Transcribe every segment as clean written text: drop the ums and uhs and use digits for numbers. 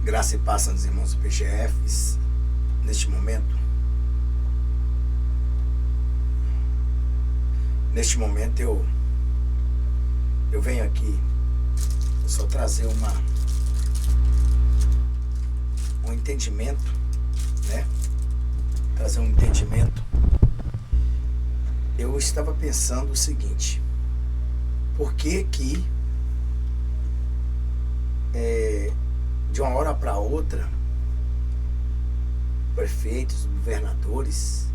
Graça e paz dos irmãos do PGFs, neste momento eu venho aqui só trazer um entendimento, né? Trazer um entendimento. Eu estava pensando o seguinte: por que de uma hora para outra, prefeitos, governadores,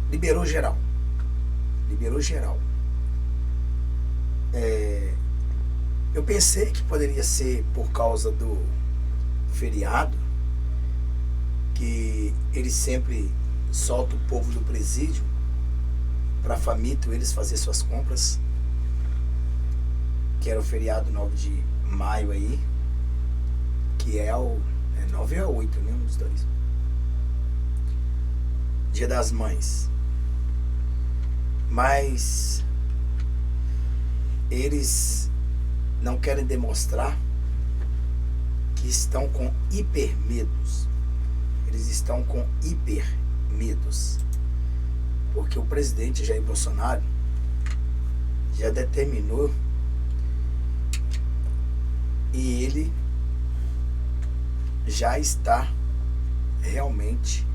liberou geral. Eu pensei que poderia ser por causa do feriado, que eles sempre soltam o povo do presídio para faminto eles fazer suas compras, que era o feriado 9 de maio aí, que é o 9 a 8, né, um dos dois. Dia das Mães. Mas eles não querem demonstrar que estão com hipermedos. Eles estão com hipermedos. Porque o presidente Jair Bolsonaro já determinou e ele já está realmente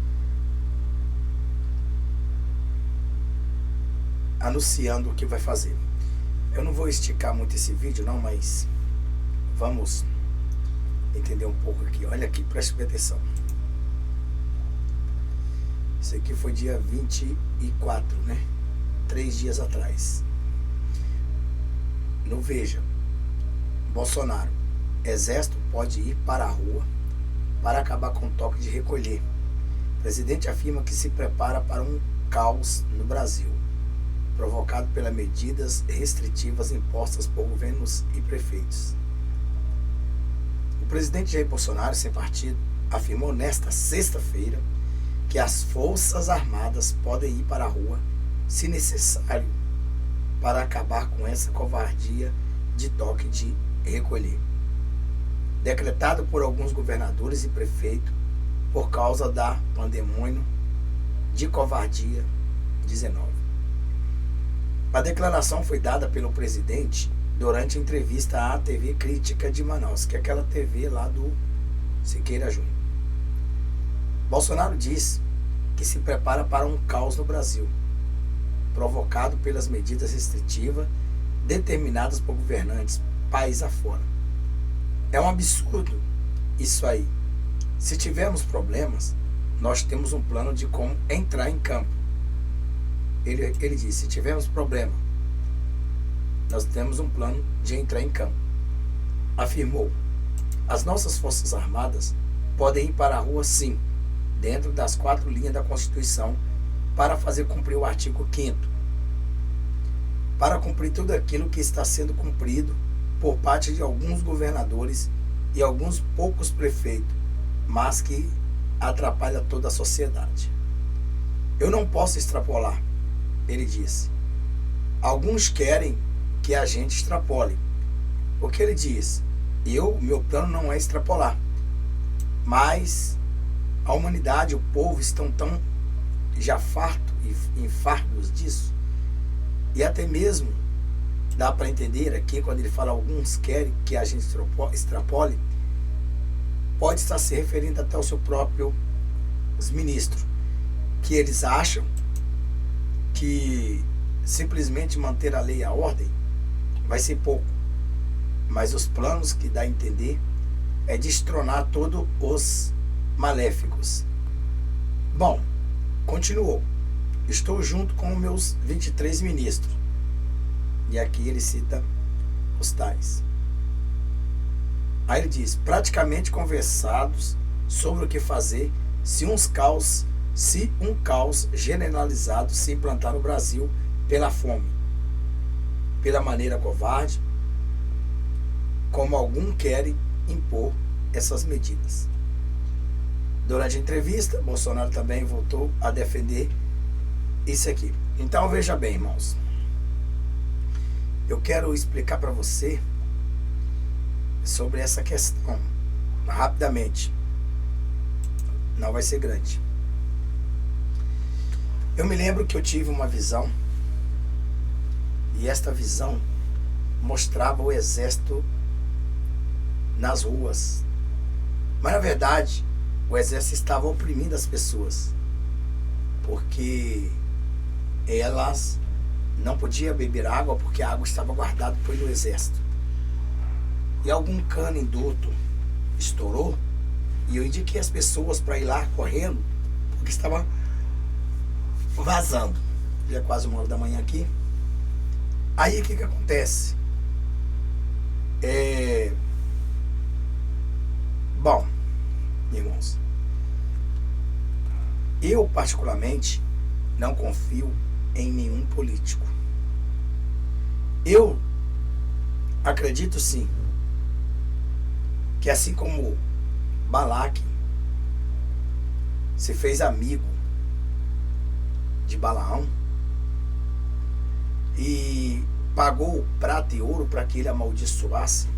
anunciando o que vai fazer. Eu não vou esticar muito esse vídeo não, mas vamos entender um pouco aqui. Olha aqui, preste atenção. Isso aqui foi dia 24, né? 3 dias atrás. No Veja, Bolsonaro: Exército pode ir para a rua para acabar com o toque de recolher. O presidente afirma que se prepara para um caos no Brasil, provocado pelas medidas restritivas impostas por governos e prefeitos. O presidente Jair Bolsonaro, sem partido, afirmou nesta sexta-feira que as Forças Armadas podem ir para a rua, se necessário, para acabar com essa covardia de toque de recolher, decretado por alguns governadores e prefeitos por causa da pandemia de covardia 19. A declaração foi dada pelo presidente durante a entrevista à TV Crítica de Manaus, que é aquela TV lá do Siqueira Júnior. Bolsonaro diz que se prepara para um caos no Brasil, provocado pelas medidas restritivas determinadas por governantes país afora. É um absurdo isso aí. Se tivermos problemas, nós temos um plano de como entrar em campo. Ele disse: se tivermos problema, nós temos um plano de entrar em campo. Afirmou: as nossas Forças Armadas podem ir para a rua, sim, dentro das 4 linhas da Constituição, para fazer cumprir o artigo 5º, para cumprir tudo aquilo que está sendo cumprido por parte de alguns governadores e alguns poucos prefeitos, mas que atrapalha toda a sociedade. Eu não posso extrapolar, ele disse. Alguns querem que a gente extrapole, porque ele diz: meu plano não é extrapolar, mas a humanidade, o povo estão tão já farto e fartos disso, e até mesmo dá para entender aqui, quando ele fala alguns querem que a gente extrapole, pode estar se referindo até ao seu próprio ministro, que eles acham que simplesmente manter a lei e a ordem vai ser pouco, mas os planos que dá a entender é destronar todos os maléficos. Bom, continuou: estou junto com meus 23 ministros. E aqui ele cita os tais. Aí ele diz: praticamente conversados sobre o que fazer se um caos generalizado se implantar no Brasil pela fome, pela maneira covarde, como alguns querem impor essas medidas. Durante a entrevista, Bolsonaro também voltou a defender isso aqui. Então veja bem, irmãos, eu quero explicar para você sobre essa questão rapidamente. Não vai ser grande. Eu me lembro que eu tive uma visão, e esta visão mostrava o exército nas ruas. Mas na verdade, o exército estava oprimindo as pessoas, porque elas não podiam beber água, porque a água estava guardada pelo exército. E algum cano induto estourou, e eu indiquei as pessoas para ir lá correndo, porque estava vazando. Já é quase 1 hora da manhã aqui. Aí o que acontece? Bom, irmãos, eu particularmente não confio em nenhum político. Eu acredito sim que assim como Balaque se fez amigo de Balaão e pagou prata e ouro para que ele amaldiçoasse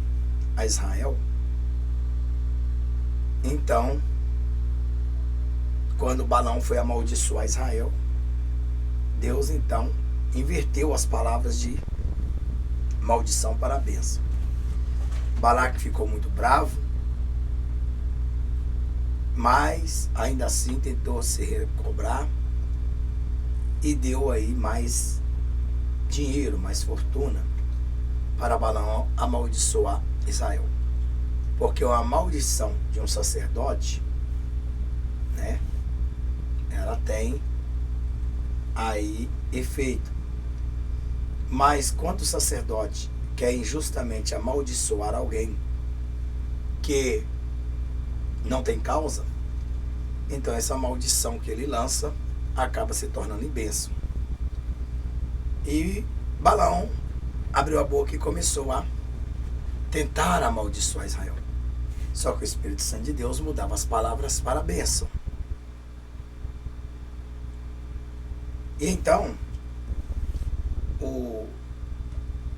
a Israel, então, quando Balaão foi amaldiçoar Israel, Deus então inverteu as palavras de maldição para a bênção. Balaque ficou muito bravo, mas ainda assim tentou se recobrar e deu aí mais dinheiro, mais fortuna para Balaão amaldiçoar Israel. Porque a maldição de um sacerdote, né, ela tem aí efeito. Mas quando o sacerdote quer injustamente amaldiçoar alguém que não tem causa, então essa maldição que ele lança acaba se tornando em bênção. E Balaão abriu a boca e começou a tentar amaldiçoar Israel. Só que o Espírito Santo de Deus mudava as palavras para a bênção. E então,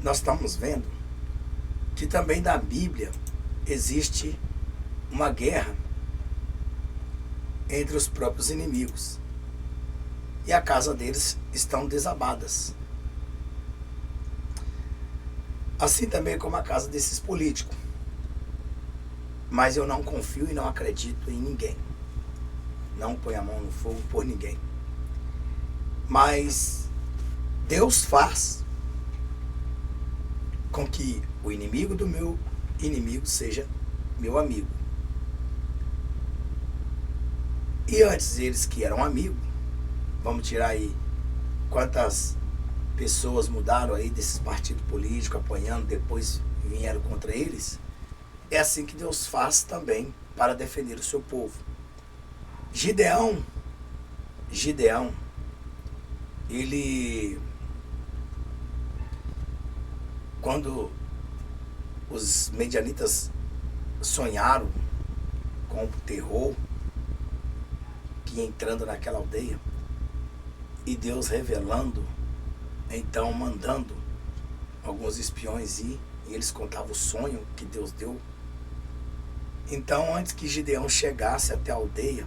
nós estamos vendo que também na Bíblia existe uma guerra entre os próprios inimigos. E a casa deles estão desabadas. Assim também como a casa desses políticos. Mas eu não confio e não acredito em ninguém. Não ponho a mão no fogo por ninguém. Mas Deus faz com que o inimigo do meu inimigo seja meu amigo. E antes eles que eram amigos, vamos tirar aí quantas pessoas mudaram aí desses partidos políticos apoiando, depois vieram contra eles. É assim que Deus faz também para defender o seu povo. Gideão, ele, quando os medianitas sonharam com o terror que ia entrando naquela aldeia, e Deus revelando, então mandando alguns espiões ir, e eles contavam o sonho que Deus deu. Então, antes que Gideão chegasse até a aldeia,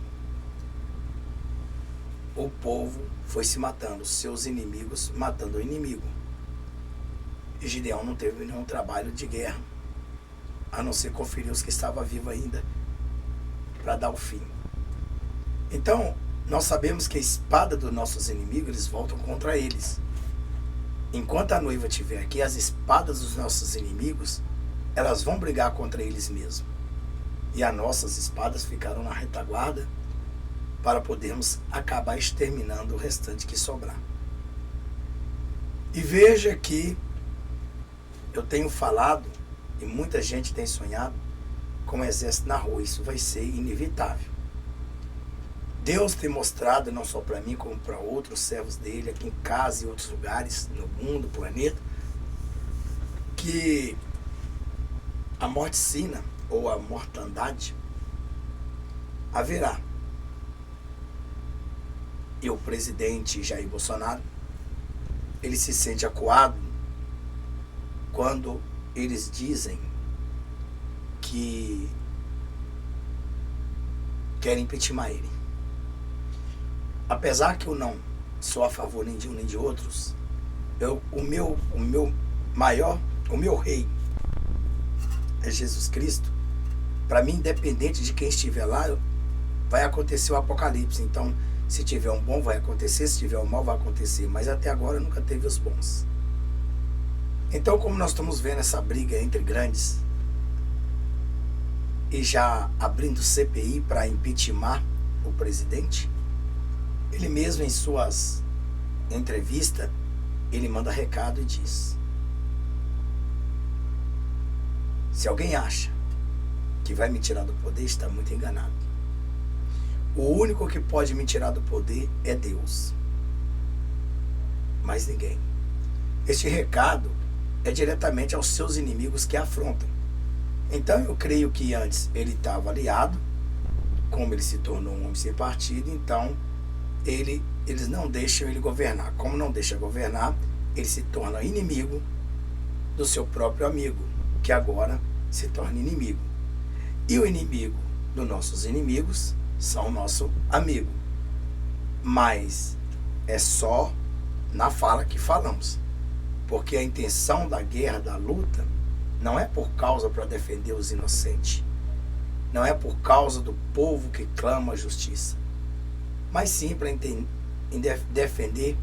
o povo foi se matando, seus inimigos matando o inimigo. E Gideão não teve nenhum trabalho de guerra, a não ser conferir os que estavam vivos ainda, para dar o fim. Então, nós sabemos que a espada dos nossos inimigos, eles voltam contra eles. Enquanto a noiva estiver aqui, as espadas dos nossos inimigos, elas vão brigar contra eles mesmos. E as nossas espadas ficaram na retaguarda para podermos acabar exterminando o restante que sobrar. E veja que eu tenho falado, e muita gente tem sonhado, com o exército na rua. Isso vai ser inevitável. Deus tem mostrado, não só para mim, como para outros servos dele, aqui em casa e outros lugares, no mundo, planeta, que a morticina, ou a mortandade, haverá. E o presidente Jair Bolsonaro, ele se sente acuado quando eles dizem que querem impeachment ele. Apesar que eu não sou a favor nem de um nem de outros, o meu rei é Jesus Cristo. Para mim, independente de quem estiver lá, vai acontecer o apocalipse. Então, se tiver um bom, vai acontecer. Se tiver um mal, vai acontecer. Mas até agora nunca teve os bons. Então, como nós estamos vendo essa briga entre grandes e já abrindo CPI para impeachment o presidente, ele mesmo em suas entrevistas, ele manda recado e diz: se alguém acha que vai me tirar do poder, está muito enganado. O único que pode me tirar do poder é Deus. Mais ninguém. Este recado é diretamente aos seus inimigos que afrontam. Então eu creio que antes ele estava aliado, como ele se tornou um homem sem partido, então eles não deixam ele governar. Como não deixa governar, ele se torna inimigo do seu próprio amigo, que agora se torna inimigo. E o inimigo dos nossos inimigos são o nosso amigo. Mas é só na fala que falamos. Porque a intenção da guerra, da luta, não é por causa para defender os inocentes. Não é por causa do povo que clama a justiça. Mas sim para defender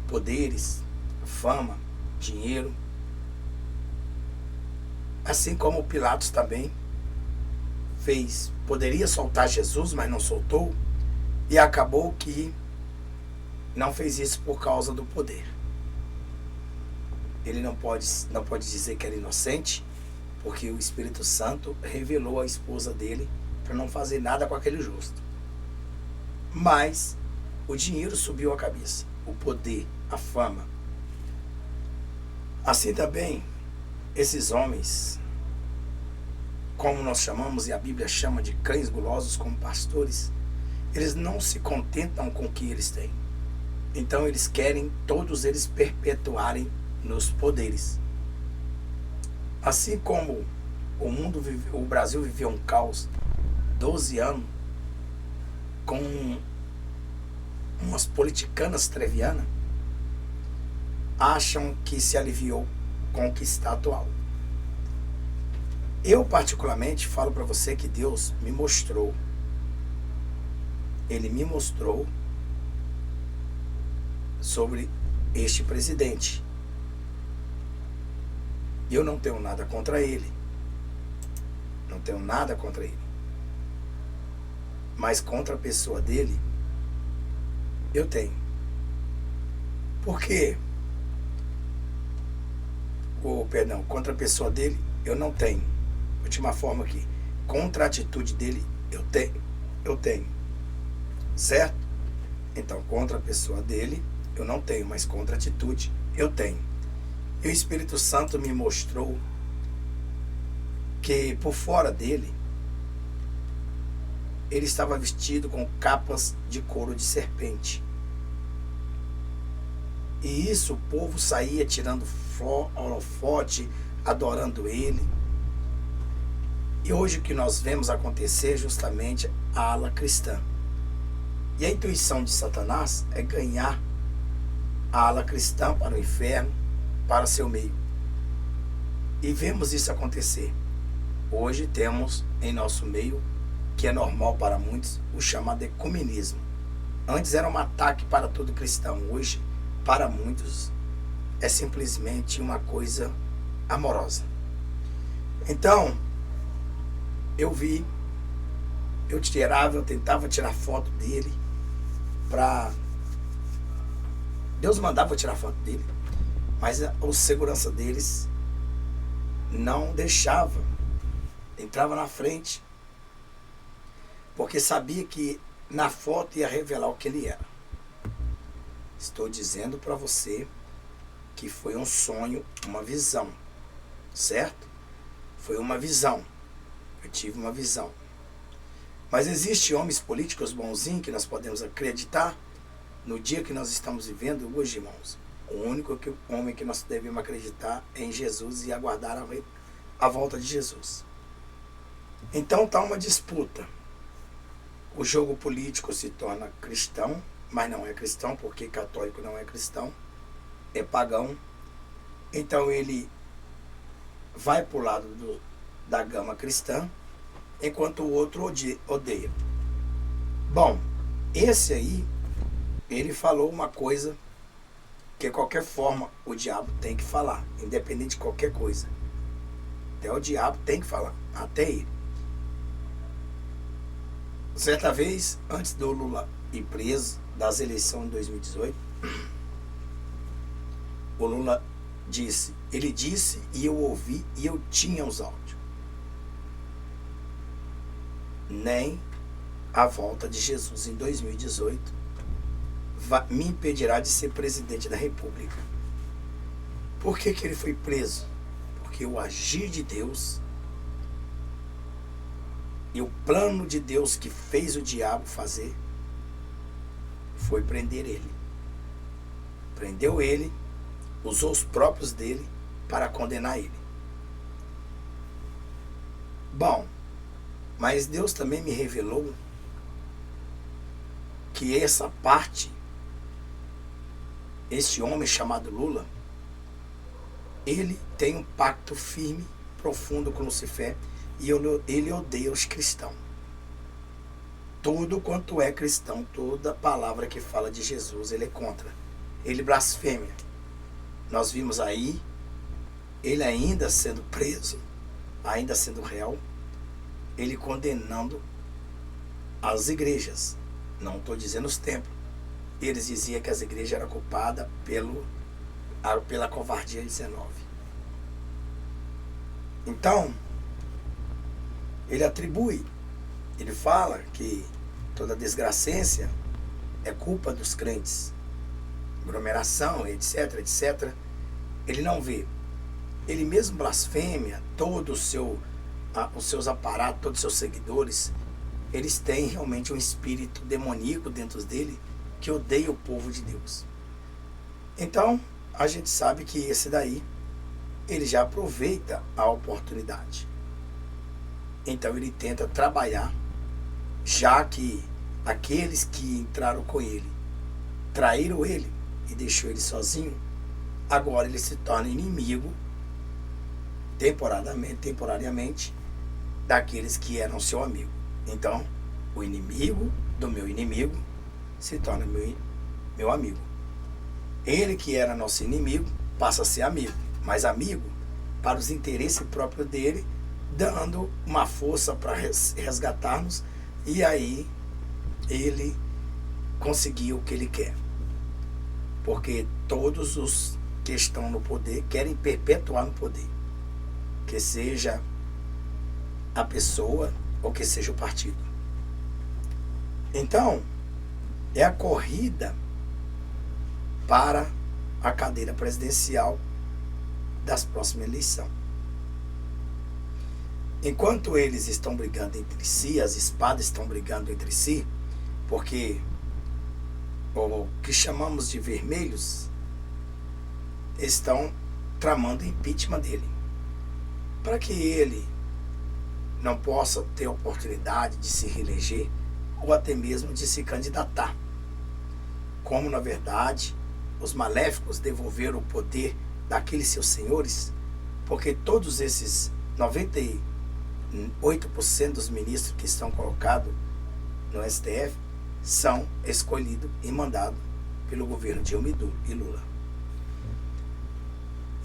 poderes, fama, dinheiro. Assim como Pilatos também fez. Poderia soltar Jesus, mas não soltou. E acabou que não fez isso por causa do poder. Ele não pode dizer que era inocente, porque o Espírito Santo revelou a esposa dele para não fazer nada com aquele justo. Mas o dinheiro subiu a cabeça, o poder, a fama. Assim também, esses homens, como nós chamamos e a Bíblia chama de cães gulosos como pastores, eles não se contentam com o que eles têm. Então eles querem todos eles perpetuarem nos poderes. Assim como o Brasil viveu um caos 12 anos com umas politicanas trevianas, acham que se aliviou com o que está atual. Eu particularmente falo para você que Deus me mostrou. Ele me mostrou sobre este presidente. Eu não tenho nada contra ele. Não tenho nada contra ele. Mas contra a pessoa dele, eu tenho. Por quê? Contra a pessoa dele, eu não tenho. Última forma aqui. Contra a atitude dele, eu tenho. Certo? Então, contra a pessoa dele, eu não tenho, mas contra a atitude, eu tenho. E o Espírito Santo me mostrou que por fora dele, ele estava vestido com capas de couro de serpente. E isso o povo saía tirando holofote, adorando ele. E hoje o que nós vemos acontecer é justamente a ala cristã. E a intuição de Satanás é ganhar a ala cristã para o inferno, para seu meio. E vemos isso acontecer. Hoje temos em nosso meio, que é normal para muitos, o chamado ecumenismo. Antes era um ataque para todo cristão. Hoje, para muitos, é simplesmente uma coisa amorosa. Então, eu tentava tirar foto dele Deus mandava eu tirar foto dele, mas a segurança deles não deixava. Entrava na frente, porque sabia que na foto ia revelar o que ele era. Estou dizendo para você que foi um sonho, uma visão, certo? Foi uma visão. Eu tive uma visão. Mas existem homens políticos bonzinhos que nós podemos acreditar no dia que nós estamos vivendo hoje, irmãos. O único homem que nós devemos acreditar é em Jesus e aguardar a volta de Jesus. Então está uma disputa o jogo político se torna cristão, mas não é cristão, porque católico não é cristão, é pagão. Então ele vai para o lado da gama cristã, enquanto o outro odeia. Bom, esse aí, ele falou uma coisa que de qualquer forma o diabo tem que falar, independente de qualquer coisa. Até o diabo tem que falar, até ele. Certa vez, antes do Lula ir preso das eleições de 2018, o Lula disse, ele disse e eu ouvi e eu tinha os áudios. Nem a volta de Jesus em 2018 me impedirá de ser presidente da República. Por que ele foi preso? Porque o agir de Deus e o plano de Deus que fez o diabo fazer foi prender ele. Prendeu ele, usou os próprios dele para condenar ele. Bom, mas Deus também me revelou que essa parte, este homem chamado Lula, ele tem um pacto firme, profundo com Lucifer, e ele odeia os cristãos. Tudo quanto é cristão, toda palavra que fala de Jesus, ele é contra. Ele blasfema. Nós vimos aí, ele ainda sendo preso, ainda sendo réu, ele condenando as igrejas. Não estou dizendo os templos. Eles diziam que as igrejas eram culpadas pela covardia de 19. Então, ele atribui, ele fala que toda desgracência é culpa dos crentes. Aglomeração, etc, etc. Ele não vê. Ele mesmo blasfêmia, todo os seus aparatos, todos os seus seguidores, eles têm realmente um espírito demoníaco dentro dele que odeia o povo de Deus. Então, a gente sabe que esse daí, ele já aproveita a oportunidade. Então ele tenta trabalhar, já que aqueles que entraram com ele, traíram ele e deixou ele sozinho, agora ele se torna inimigo, temporariamente, daqueles que eram seu amigo. Então, o inimigo do meu inimigo se torna meu amigo. Ele que era nosso inimigo passa a ser amigo, mas amigo para os interesses próprios dele, dando uma força para resgatar-nos, e aí ele conseguiu o que ele quer. Porque todos os que estão no poder querem perpetuar no poder, que seja a pessoa ou que seja o partido. Então, é a corrida para a cadeira presidencial das próximas eleições. Enquanto eles estão brigando entre si, as espadas estão brigando entre si, porque o que chamamos de vermelhos estão tramando o impeachment dele, para que ele não possa ter oportunidade de se reeleger ou até mesmo de se candidatar. Como, na verdade, os maléficos devolveram o poder daqueles seus senhores, porque todos esses 98% dos ministros que estão colocados no STF são escolhidos e mandados pelo governo Dilma e Lula.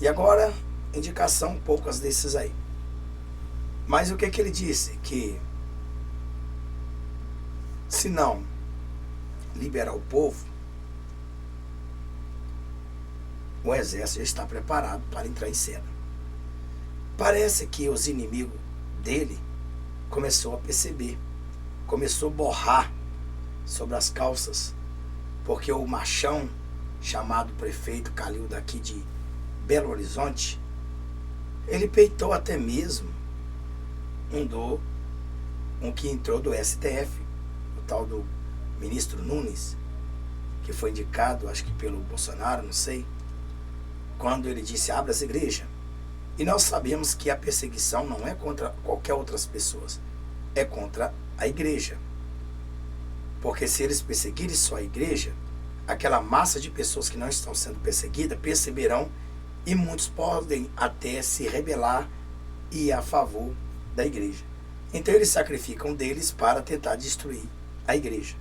E agora, indicação poucas desses aí. Mas o que ele disse? Que se não liberar o povo, o exército já está preparado para entrar em cena. Parece que os inimigos dele começou a perceber, começou a borrar sobre as calças, porque o machão chamado prefeito Calil daqui de Belo Horizonte, ele peitou até mesmo um que entrou do STF, o tal do ministro Nunes, que foi indicado, acho que pelo Bolsonaro, não sei, quando ele disse abra as igrejas. E nós sabemos que a perseguição não é contra qualquer outras pessoas, é contra a igreja. Porque se eles perseguirem só a igreja, aquela massa de pessoas que não estão sendo perseguidas perceberão e muitos podem até se rebelar e ir a favor da igreja. Então eles sacrificam deles para tentar destruir a igreja.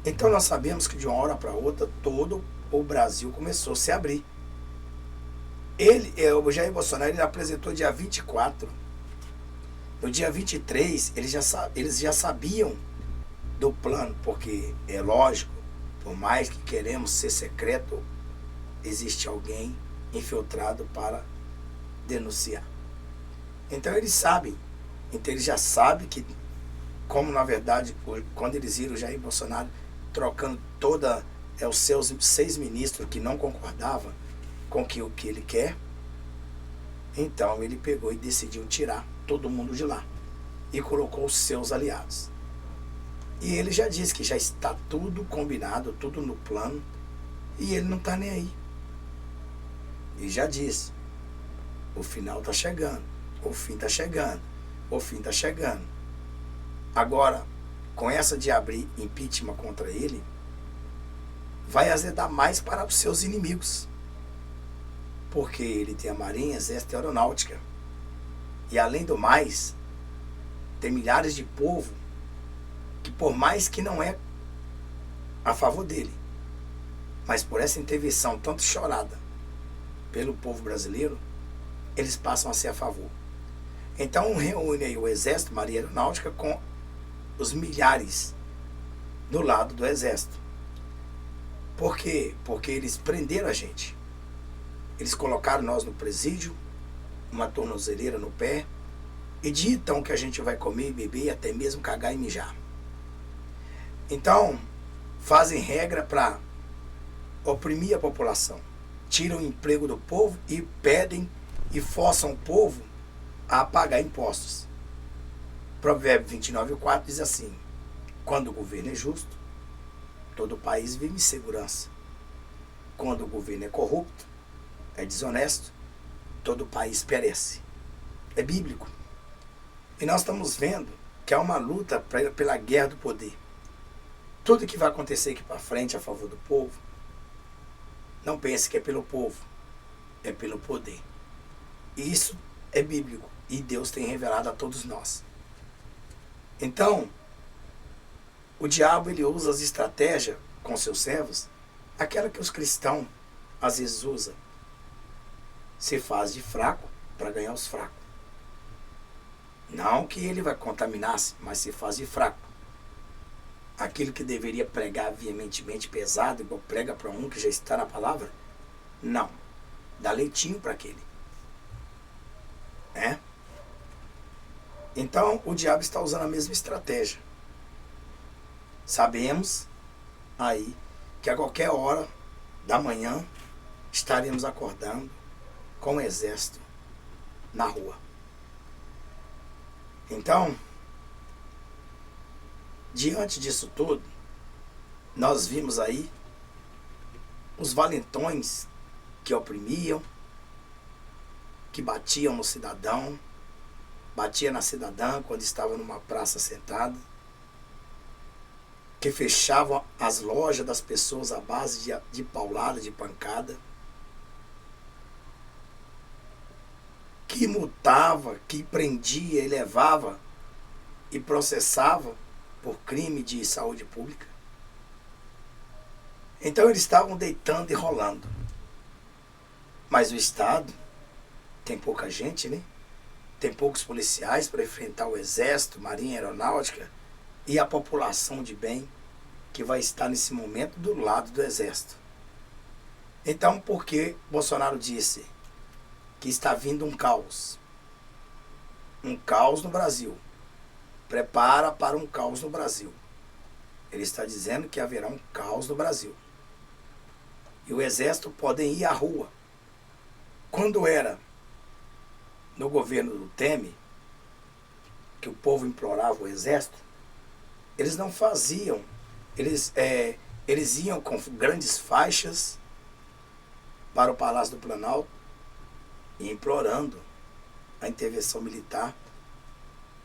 Então nós sabemos que de uma hora para outra todo o Brasil começou a se abrir. O Jair Bolsonaro, ele apresentou dia 24. No dia 23, eles já sabiam do plano, porque é lógico, por mais que queremos ser secreto, existe alguém infiltrado para denunciar. Então eles sabem. Então eles já sabem que, como na verdade, quando eles viram o Jair Bolsonaro trocando os seus 6 ministros que não concordavam com o que ele quer, então ele pegou e decidiu tirar todo mundo de lá e colocou os seus aliados. E ele já disse que já está tudo combinado, tudo no plano, e ele não está nem aí. Ele já disse, o final está chegando, o fim está chegando, o fim está chegando. Agora, com essa de abrir impeachment contra ele, vai azedar mais para os seus inimigos. Porque ele tem a Marinha, Exército e Aeronáutica. E além do mais, tem milhares de povo que, por mais que não é a favor dele, mas por essa intervenção tanto chorada pelo povo brasileiro, eles passam a ser a favor. Então reúne aí o Exército, Marinha e Aeronáutica com os milhares do lado do Exército. Por quê? Porque eles prenderam a gente. Eles colocaram nós no presídio, uma tornozeleira no pé, e ditam que a gente vai comer e beber e até mesmo cagar e mijar. Então, fazem regra para oprimir a população. Tiram o emprego do povo e pedem e forçam o povo a pagar impostos. Provérbio 29:4 diz assim: quando o governo é justo, todo o país vive em segurança. Quando o governo é corrupto, é desonesto, todo o país perece. É bíblico. E nós estamos vendo que há uma luta pela guerra do poder. Tudo que vai acontecer aqui para frente a favor do povo, não pense que é pelo povo, é pelo poder. E isso é bíblico e Deus tem revelado a todos nós. Então, o diabo ele usa as estratégias com seus servos, aquela que os cristãos às vezes usam. Se faz de fraco para ganhar os fracos. Não que ele vai contaminar-se, mas se faz de fraco. Aquilo que deveria pregar veementemente pesado, igual prega para um que já está na palavra, não. Dá leitinho para aquele. É? Então, o diabo está usando a mesma estratégia. Sabemos aí que a qualquer hora da manhã estaremos acordando com o exército na rua. Então, diante disso tudo, nós vimos aí os valentões que oprimiam, que batiam no cidadão, batia na cidadã quando estava numa praça sentada, que fechavam as lojas das pessoas à base de paulada, de pancada, que multava, que prendia e levava e processava por crime de saúde pública. Então eles estavam deitando e rolando. Mas o Estado tem pouca gente, né? Tem poucos policiais para enfrentar o Exército, Marinha, Aeronáutica e a população de bem que vai estar nesse momento do lado do Exército. Então, por que Bolsonaro disse que está vindo um caos? Um caos no Brasil. Prepara para um caos no Brasil. Ele está dizendo que haverá um caos no Brasil. E o Exército podem ir à rua. Quando era no governo do Temer, que o povo implorava o Exército, eles não faziam. Eles iam com grandes faixas para o Palácio do Planalto e implorando a intervenção militar,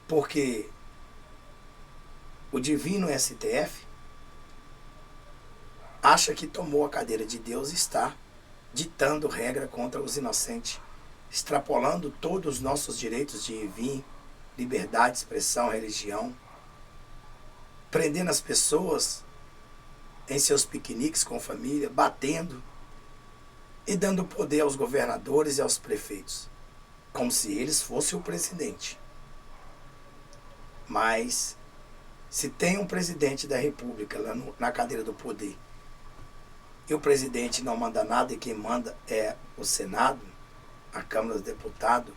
porque o divino STF acha que tomou a cadeira de Deus e está ditando regra contra os inocentes, extrapolando todos os nossos direitos de ir e vir, liberdade, expressão, religião, prendendo as pessoas em seus piqueniques com família, batendo e dando poder aos governadores e aos prefeitos, como se eles fossem o presidente. Mas, se tem um presidente da República lá na cadeira do poder, e o presidente não manda nada e quem manda é o Senado, a Câmara dos Deputados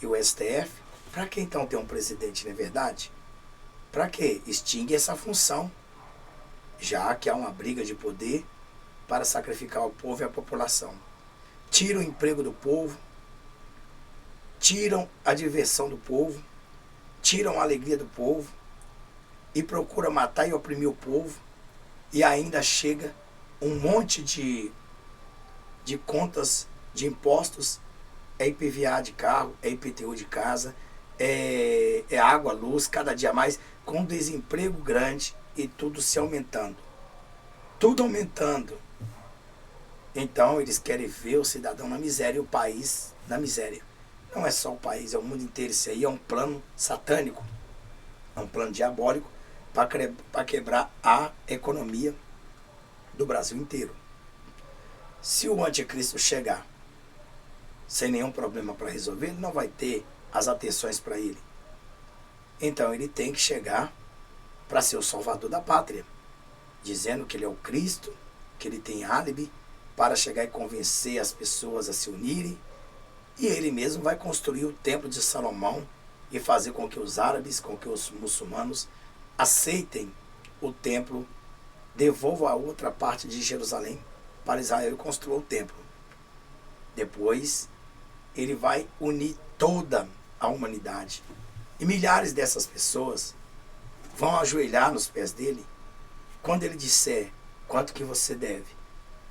e o STF, para que então ter um presidente, não é verdade? Para que? Extingue essa função, já que há uma briga de poder para sacrificar o povo e a população. Tiram o emprego do povo, tiram a diversão do povo, tiram a alegria do povo e procura matar e oprimir o povo, e ainda chega um monte de contas de impostos, é IPVA de carro, é IPTU de casa, é água, luz, cada dia mais, com desemprego grande e tudo se aumentando. Tudo aumentando. Então eles querem ver o cidadão na miséria e o país na miséria. Não é só o país, é o mundo inteiro. Isso aí é um plano satânico, é um plano diabólico para quebrar a economia do Brasil inteiro. Se o anticristo chegar sem nenhum problema para resolver, ele não vai ter as atenções para ele. Então ele tem que chegar para ser o salvador da pátria, dizendo que ele é o Cristo, que ele tem álibi para chegar e convencer as pessoas a se unirem, e ele mesmo vai construir o templo de Salomão e fazer com que os árabes, com que os muçulmanos aceitem o templo, devolvam a outra parte de Jerusalém para Israel e construa o templo. Depois ele vai unir toda a humanidade, e milhares dessas pessoas vão ajoelhar nos pés dele quando ele disser: quanto que você deve?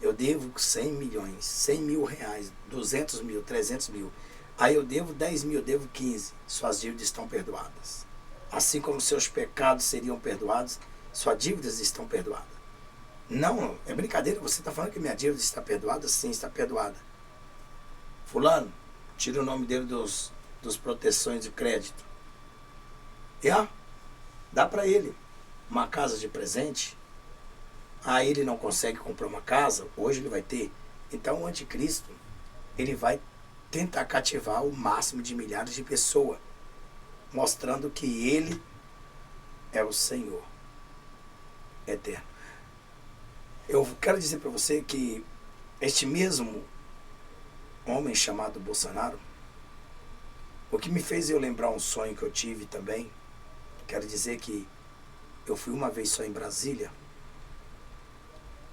Eu devo 100 milhões, 100 mil reais, 200 mil, 300 mil. Aí eu devo 10 mil, eu devo 15. Suas dívidas estão perdoadas. Assim como seus pecados seriam perdoados, suas dívidas estão perdoadas. Não, é brincadeira, você está falando que minha dívida está perdoada? Sim, está perdoada. Fulano, tira o nome dele dos proteções de crédito. E dá para ele uma casa de presente. Aí ele não consegue comprar uma casa, hoje ele vai ter. Então o anticristo, ele vai tentar cativar o máximo de milhares de pessoas, mostrando que ele é o Senhor eterno. Eu quero dizer para você que este mesmo homem chamado Bolsonaro, o que me fez eu lembrar um sonho que eu tive também, quero dizer que eu fui uma vez só em Brasília.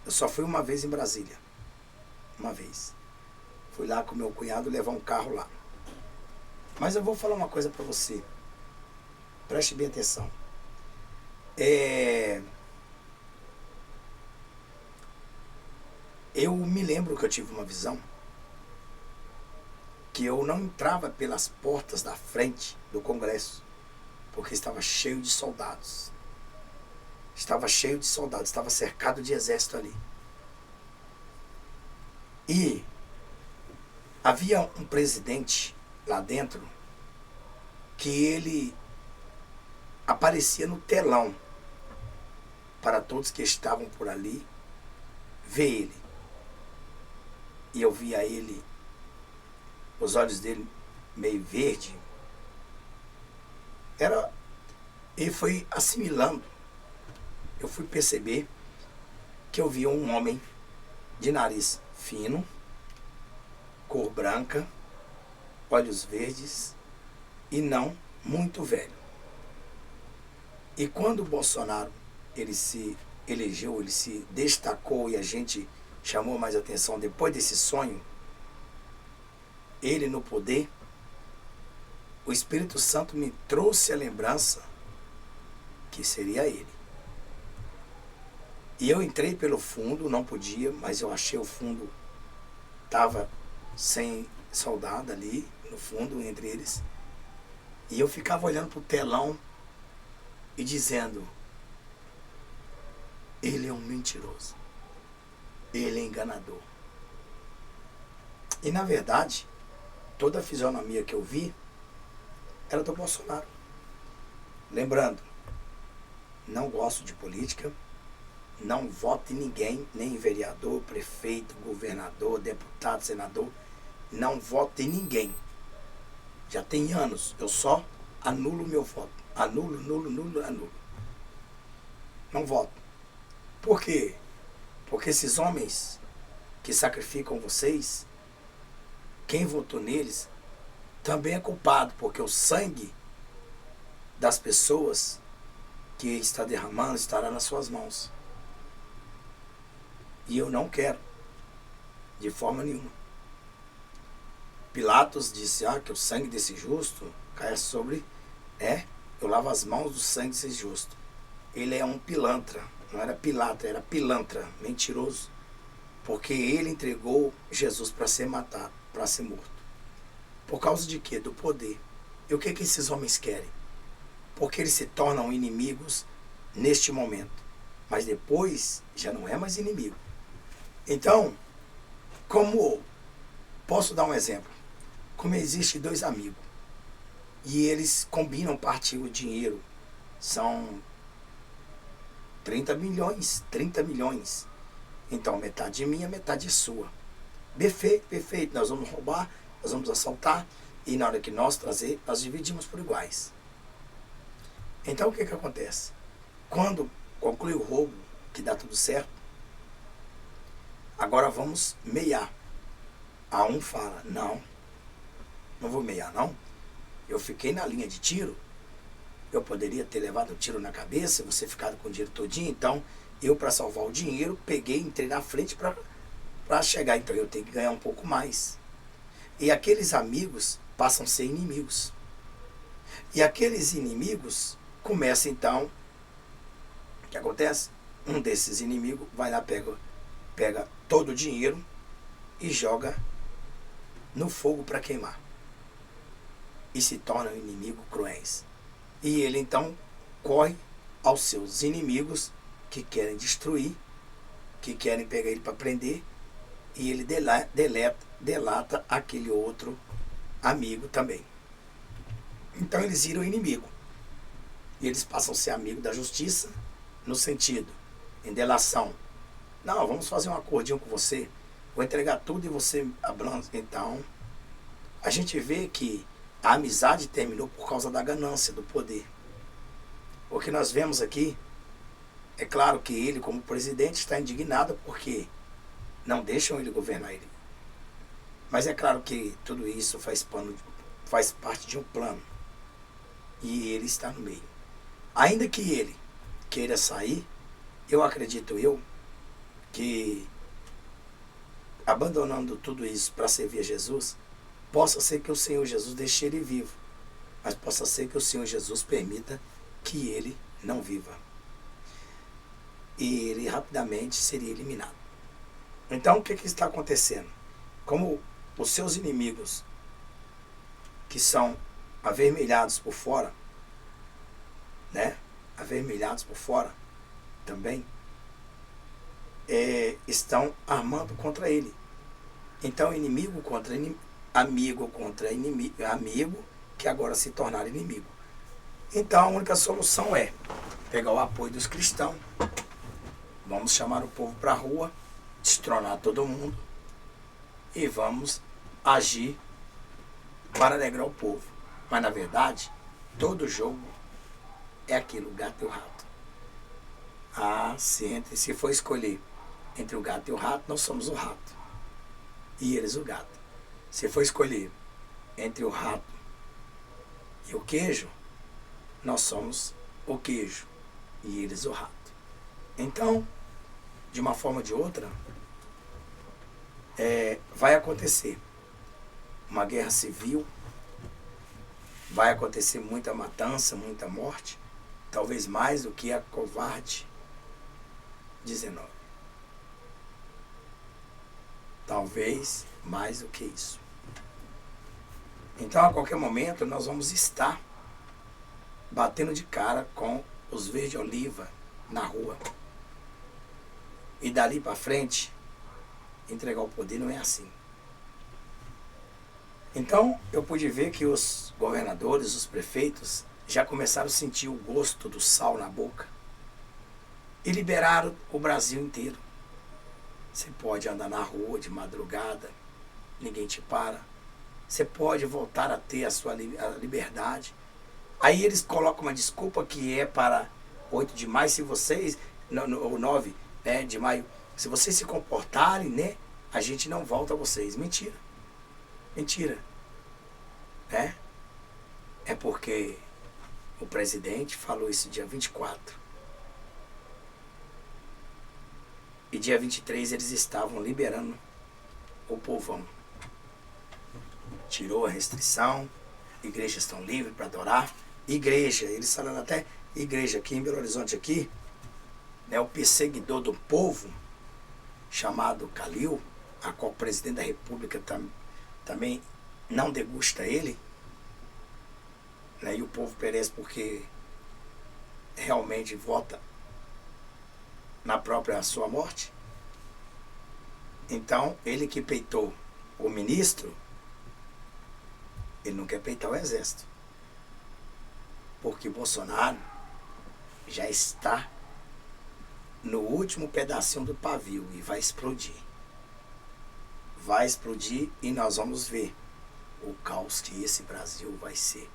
Eu só fui uma vez em Brasília. Uma vez. Fui lá com meu cunhado levar um carro lá. Mas eu vou falar uma coisa para você. Preste bem atenção. Eu me lembro que eu tive uma visão que eu não entrava pelas portas da frente do Congresso, porque estava cheio de soldados. Estava cheio de soldados, estava cercado de exército ali. E havia um presidente lá dentro que ele aparecia no telão para todos que estavam por ali ver ele. E eu via ele, os olhos dele meio verde. Ele foi assimilando. Eu fui perceber que eu via um homem de nariz fino, cor branca, olhos verdes e não muito velho. E quando o Bolsonaro ele se elegeu, ele se destacou e a gente chamou mais atenção depois desse sonho, ele no poder, o Espírito Santo me trouxe a lembrança que seria ele. E eu entrei pelo fundo, não podia, mas eu achei o fundo, estava sem soldado ali, no fundo, entre eles. E eu ficava olhando para o telão e dizendo: ele é um mentiroso, ele é enganador. E na verdade, toda a fisionomia que eu vi era do Bolsonaro. Lembrando, não gosto de política, não voto em ninguém, nem em vereador, prefeito, governador, deputado, senador, não voto em ninguém. Já tem anos, eu só anulo meu voto. Anulo. Não voto. Por quê? Porque esses homens que sacrificam vocês, quem votou neles, também é culpado, porque o sangue das pessoas que está derramando estará nas suas mãos. E eu não quero, de forma nenhuma. Pilatos disse que o sangue desse justo caia sobre, eu lavo as mãos do sangue desse justo. Ele é um pilantra, não era Pilato, era pilantra, mentiroso, porque ele entregou Jesus para ser matado, para ser morto. Por causa de quê? Do poder. E o que esses homens querem? Porque eles se tornam inimigos neste momento, mas depois já não é mais inimigo. Então, posso dar um exemplo, como existe dois amigos e eles combinam partir o dinheiro, são 30 milhões, então metade é minha, metade é sua. Perfeito, nós vamos roubar, nós vamos assaltar, e na hora que nós trazer, nós dividimos por iguais. Então o que acontece? Quando conclui o roubo, que dá tudo certo, agora vamos meiar. A um fala: não vou meiar não, eu fiquei na linha de tiro, eu poderia ter levado um tiro na cabeça, você ficado com o dinheiro todinho, então eu, para salvar o dinheiro, entrei na frente para chegar, então eu tenho que ganhar um pouco mais. E aqueles amigos passam a ser inimigos. E aqueles inimigos começam então, o que acontece? Um desses inimigos vai lá, pega todo o dinheiro e joga no fogo para queimar. E se tornam inimigos cruéis. E ele então corre aos seus inimigos que querem destruir, que querem pegar ele para prender, e ele delata aquele outro amigo também. Então eles viram inimigo. E eles passam a ser amigos da justiça, no sentido, em delação. Não, vamos fazer um acordinho com você, vou entregar tudo e você abrança. Então, a gente vê que a amizade terminou por causa da ganância, do poder. O que nós vemos aqui, é claro que ele, como presidente, está indignado porque não deixam ele governar ele. Mas é claro que tudo isso faz parte de um plano. E ele está no meio. Ainda que ele queira sair, eu acredito que abandonando tudo isso para servir a Jesus, possa ser que o Senhor Jesus deixe ele vivo, mas possa ser que o Senhor Jesus permita que ele não viva. E ele rapidamente seria eliminado. Então o que está acontecendo? Como os seus inimigos, que são avermelhados por fora, avermelhados por fora também, estão armando contra ele. Então inimigo contra inimigo, amigo contra inimigo, amigo que agora se tornaram inimigo. Então a única solução é pegar o apoio dos cristãos, vamos chamar o povo para a rua, destronar todo mundo e vamos agir para alegrar o povo. Mas na verdade, todo jogo é aquilo, o gato e o rato. Se for escolher entre o gato e o rato, nós somos o rato e eles o gato. Se for escolher entre o rato e o queijo, nós somos o queijo e eles o rato. Então, de uma forma ou de outra, vai acontecer uma guerra civil, vai acontecer muita matança, muita morte, talvez mais do que a Covid-19. Talvez mais do que isso. Então, a qualquer momento, nós vamos estar batendo de cara com os verde-oliva na rua. E dali para frente, entregar o poder não é assim. Então, eu pude ver que os governadores, os prefeitos, já começaram a sentir o gosto do sal na boca. E liberaram o Brasil inteiro. Você pode andar na rua de madrugada, ninguém te para. Você pode voltar a ter a sua liberdade. Aí eles colocam uma desculpa que é para 8 de maio, se vocês, ou 9 de maio, se vocês se comportarem, né, a gente não volta a vocês. Mentira. Mentira. É porque o presidente falou isso dia 24. E dia 23 eles estavam liberando o povão. Tirou a restrição, igrejas estão livres para adorar. Igreja, eles falando até igreja aqui em Belo Horizonte aqui, né, o perseguidor do povo, chamado Calil, a qual o presidente da República também não degusta ele, né, e o povo perece porque realmente vota na própria sua morte. Então, ele que peitou o ministro, ele não quer peitar o exército. Porque Bolsonaro já está no último pedacinho do pavio e vai explodir. Vai explodir e nós vamos ver o caos que esse Brasil vai ser.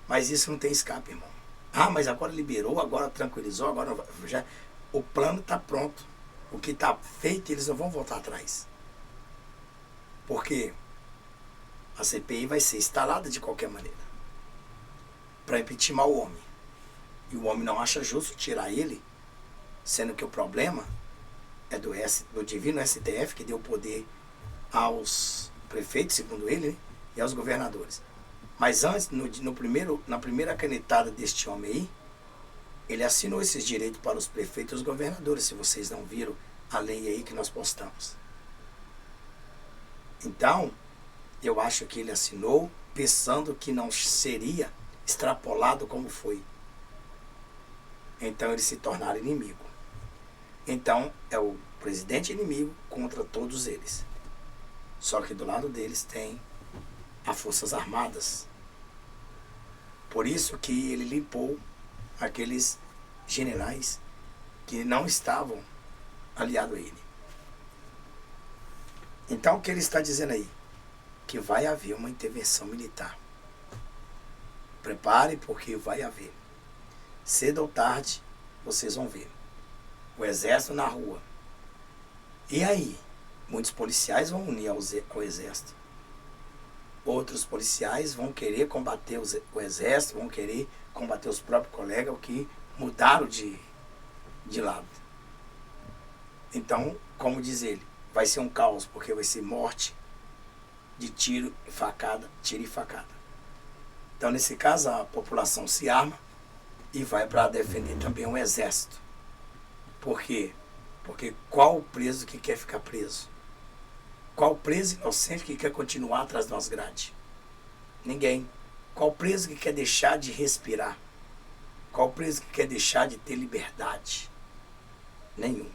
Mas isso não tem escape, irmão. Ah, mas agora liberou, agora tranquilizou, agora já... O plano está pronto. O que está feito, eles não vão voltar atrás. Porque a CPI vai ser instalada de qualquer maneira para impeachment o homem. E o homem não acha justo tirar ele, sendo que o problema é do divino STF, que deu poder aos prefeitos, segundo ele, né, e aos governadores. Mas antes, na primeira canetada deste homem aí, ele assinou esses direitos para os prefeitos e os governadores, se vocês não viram a lei aí que nós postamos. Então, eu acho que ele assinou pensando que não seria extrapolado como foi. Então, eles se tornaram inimigo. Então, é o presidente inimigo contra todos eles. Só que do lado deles tem as Forças Armadas. Por isso que ele limpou aqueles generais que não estavam aliados a ele. Então o que ele está dizendo aí? Que vai haver uma intervenção militar. Prepare, porque vai haver. Cedo ou tarde, vocês vão ver. O exército na rua. E aí? Muitos policiais vão unir ao exército. Outros policiais vão querer combater o exército, vão querer combater os próprios colegas, o que mudaram de lado. Então, como diz ele, vai ser um caos, porque vai ser morte de tiro e facada. Então, nesse caso, a população se arma e vai para defender também um exército. Por quê? Porque qual o preso que quer ficar preso? Qual preso inocente que quer continuar atrás das grades? Ninguém. Qual preso que quer deixar de respirar? Qual preso que quer deixar de ter liberdade? Nenhum.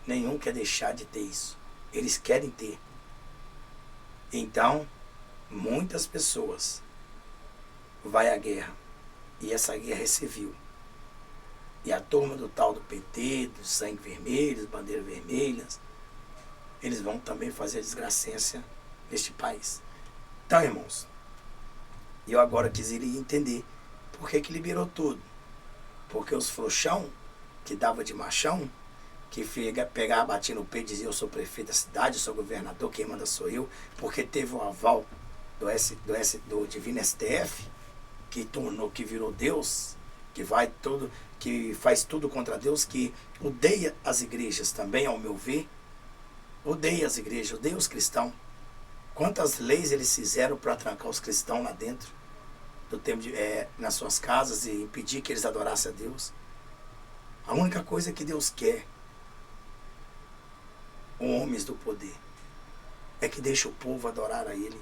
Nenhum quer deixar de ter isso. Eles querem ter. Então, muitas pessoas vai à guerra. E essa guerra é civil. E a turma do tal do PT, do sangue vermelho, bandeiras vermelhas, eles vão também fazer a desgracência neste país. Então, irmãos, eu agora quisiria entender por que liberou tudo. Porque os frouxão, que dava de machão, que pegava, batia no peito e dizia: eu sou prefeito da cidade, eu sou governador, quem manda sou eu, porque teve o aval do divino STF, que virou Deus, que faz tudo contra Deus, que odeia as igrejas também, ao meu ver. Odeia as igrejas, odeia os cristãos. Quantas leis eles fizeram para trancar os cristãos lá dentro do tempo nas suas casas e impedir que eles adorassem a Deus? A única coisa que Deus quer, homens do poder, é que deixe o povo adorar a Ele.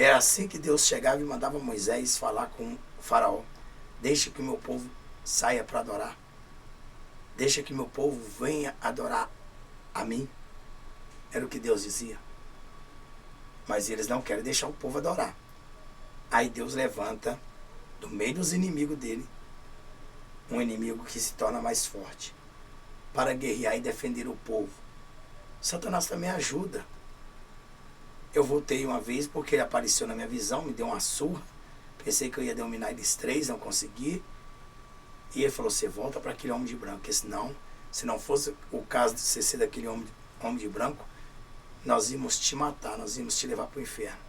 Era assim que Deus chegava e mandava Moisés falar com o faraó. Deixa que o meu povo saia para adorar. Deixa que meu povo venha adorar a mim. Era o que Deus dizia. Mas eles não querem deixar o povo adorar. Aí Deus levanta, do meio dos inimigos dele, um inimigo que se torna mais forte, para guerrear e defender o povo. Satanás também ajuda. Eu voltei uma vez porque ele apareceu na minha visão, me deu uma surra. Pensei que eu ia dominar eles três, não consegui. E ele falou, você volta para aquele homem de branco, porque senão, se não fosse o caso de você ser daquele homem de branco, nós íamos te matar, nós íamos te levar para o inferno.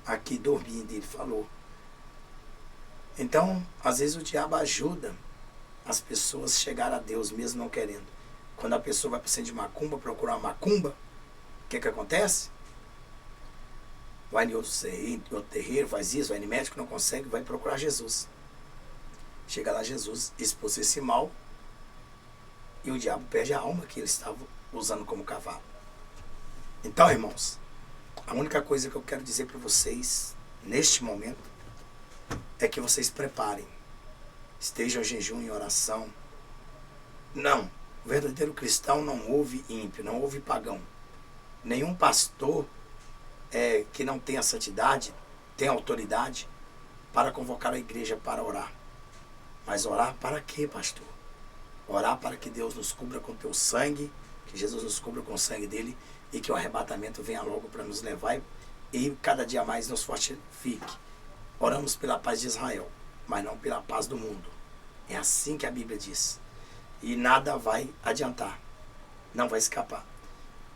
Aqui dormindo, ele falou. Então, às vezes o diabo ajuda as pessoas a chegar a Deus, mesmo não querendo. Quando a pessoa vai para o centro de macumba, procurar uma macumba, o que acontece? Vai em outro terreiro, faz isso, vai em médico, não consegue, vai procurar Jesus. Chega lá Jesus, expulsa esse mal, e o diabo perde a alma que ele estava usando como cavalo. Então, irmãos, a única coisa que eu quero dizer para vocês, neste momento, é que vocês preparem. Estejam em jejum e oração. Não, o verdadeiro cristão não ouve ímpio, não ouve pagão. Nenhum pastor que não tenha santidade, tem autoridade para convocar a igreja para orar. Mas orar para quê, pastor? Orar para que Deus nos cubra com teu sangue, que Jesus nos cubra com o sangue dele e que o arrebatamento venha logo para nos levar e cada dia mais nos fortifique. Oramos pela paz de Israel, mas não pela paz do mundo. É assim que a Bíblia diz. E nada vai adiantar. Não vai escapar.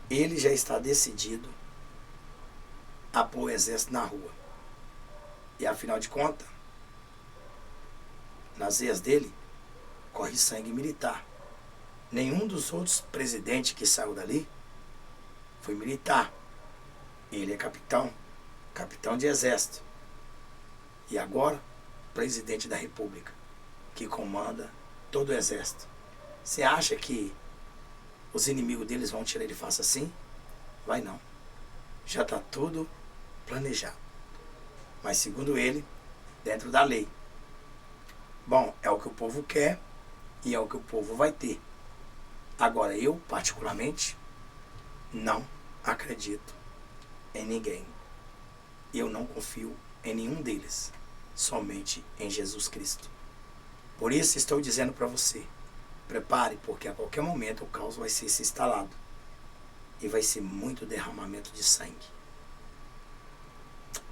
Ele já está decidido a pôr o exército na rua. E afinal de contas, nas veias dele, corre sangue militar. Nenhum dos outros presidentes que saiu dali foi militar. Ele é capitão de exército. E agora, presidente da República, que comanda todo o exército. Você acha que os inimigos deles vão tirar ele fácil assim? Vai não. Já está tudo planejado. Mas segundo ele, dentro da lei. Bom, é o que o povo quer e é o que o povo vai ter. Agora, eu, particularmente, não acredito em ninguém. Eu não confio em nenhum deles, somente em Jesus Cristo. Por isso estou dizendo para você, prepare, porque a qualquer momento o caos vai ser se instalado e vai ser muito derramamento de sangue.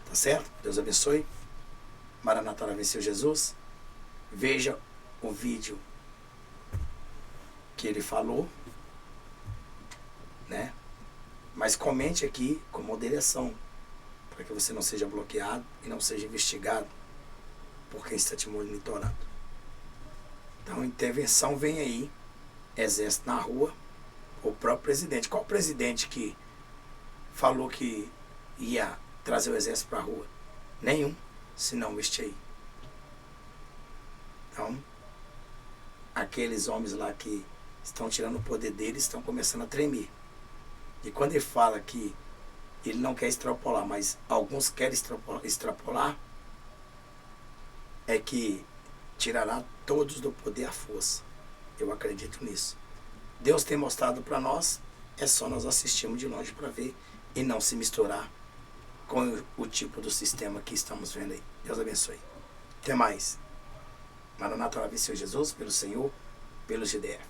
Tá certo? Deus abençoe. Maranata venceu Jesus. Veja o vídeo que ele falou, né? Mas comente aqui com moderação, para que você não seja bloqueado e não seja investigado por quem está te monitorando. Então, intervenção vem aí, exército na rua, o próprio presidente. Qual presidente que falou que ia trazer o exército para a rua? Nenhum, senão este aí. Então, aqueles homens lá que estão tirando o poder deles estão começando a tremer. E quando ele fala que ele não quer extrapolar, mas alguns querem extrapolar, é que tirará todos do poder à força. Eu acredito nisso. Deus tem mostrado para nós, é só nós assistirmos de longe para ver e não se misturar com o tipo do sistema que estamos vendo aí. Deus abençoe. Até mais. Maranata, venceu Jesus, pelo Senhor, pelos GDF.